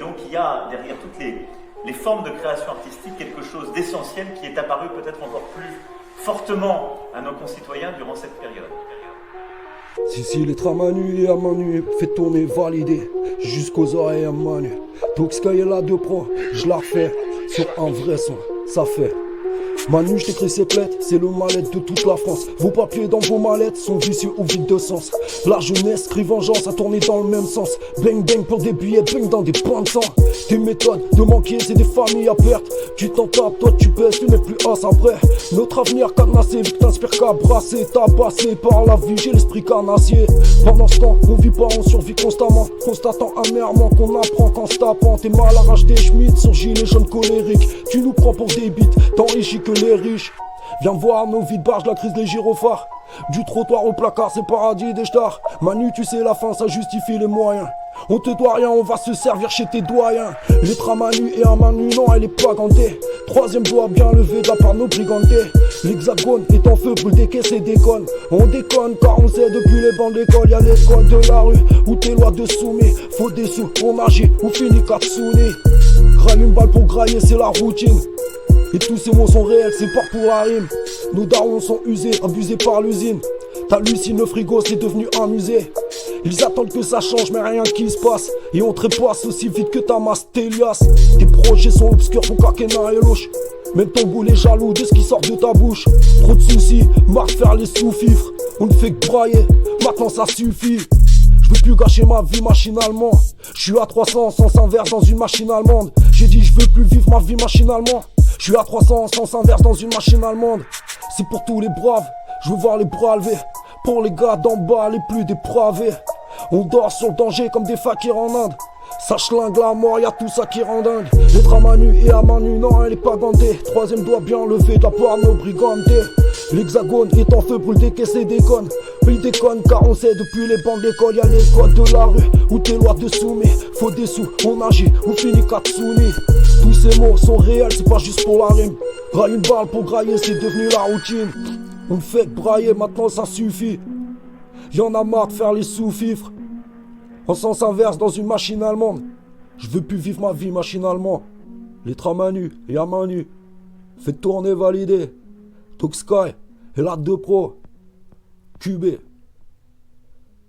donc il y a derrière toutes les formes de création artistique quelque chose d'essentiel qui est apparu peut-être encore plus fortement à nos concitoyens durant cette période. Si les trains Manu et à Manu, fait tourner, valider, jusqu'aux oreilles à Manu. Toxka est là de pro, je la refais, sur un vrai son, ça fait. Manu, je t'écris ces plaies, c'est le mal-être de toute la France. Vos papiers dans vos mallettes sont vicieux ou vides de sens. La jeunesse crie vengeance, à tourner dans le même sens. Bang bang pour des billets, bang dans des points de sang. Tes méthodes de manquer, c'est des familles à perte. Tu t'en tapes, toi tu baisses, tu n'es plus as après. Notre avenir canassé, vu que t'inspires qu'à brasser. Tabassé par la vie, j'ai l'esprit canassier. Pendant ce temps, on vit pas, on survit constamment. Constatant amèrement qu'on apprend qu'en se tapant. T'es mal à racheter Schmitt sur gilet jaune colérique. Tu nous prends pour des bites, t'enrichis que les riches. Viens voir nos vies de barge, la crise des gyrophares. Du trottoir au placard, c'est paradis des stars. Manu, tu sais la fin, ça justifie les moyens. On te doit rien, on va se servir chez tes doyens. Les trains Manu et un Manu, non, elle est pas gantée. Troisième doigt bien levé de la part nos brigandés. L'hexagone est en feu, brûle des caisses et déconne. On déconne car on sait depuis les bancs d'école. Y'a les codes de la rue, où tes lois de soumis. Faut des sous, on agit, ou finit Katsuni. Graille une balle pour grailler, c'est la routine. Et tous ces mots sont réels, c'est pas pour la rime. Nos darons sont usés, abusés par l'usine. T'hallucines, le frigo c'est devenu un musée. Ils attendent que ça change mais rien qui se passe. Et on trépasse aussi vite que ta masse Télias. Tes projets sont obscurs, ton quinquennat est louche. Même ton boule est jaloux de ce qui sort de ta bouche. Trop de soucis, marre de faire les sous-fifres. On ne fait que brailler, maintenant ça suffit. Je veux plus gâcher ma vie machinalement. Je suis à 300 sens inverse dans une machine allemande. J'ai dit je veux plus vivre ma vie machinalement. Je suis à 300 sens inverse dans une machine allemande. C'est pour tous les braves, je veux voir les bras levés. Pour les gars d'en bas, les plus dépravés. On dort sur le danger comme des fakirs en Inde. Ça schlingue la mort, y'a tout ça qui rend dingue. L'autre à Manu et à Manu, non elle est pas gantée. Troisième doigt bien levé de la part de nos brigandés. L'hexagone est en feu, brûle des caisses et déconne. Il déconne car on sait depuis les bancs d'école. Y'a les codes de la rue, où tes lois de soumis. Faut des sous, on agit, on finit Katsuni. Tous ces mots sont réels, c'est pas juste pour la rime. Graille une balle pour grailler, c'est devenu la routine. On ne fait que brailler, maintenant ça suffit. Y'en a marre de faire les sous-fifres. En sens inverse dans une machine allemande. Je veux plus vivre ma vie machinalement. Les trains Manu et à Manu. Faites tourner, valider. Toxkai et la 2 Pro. QB.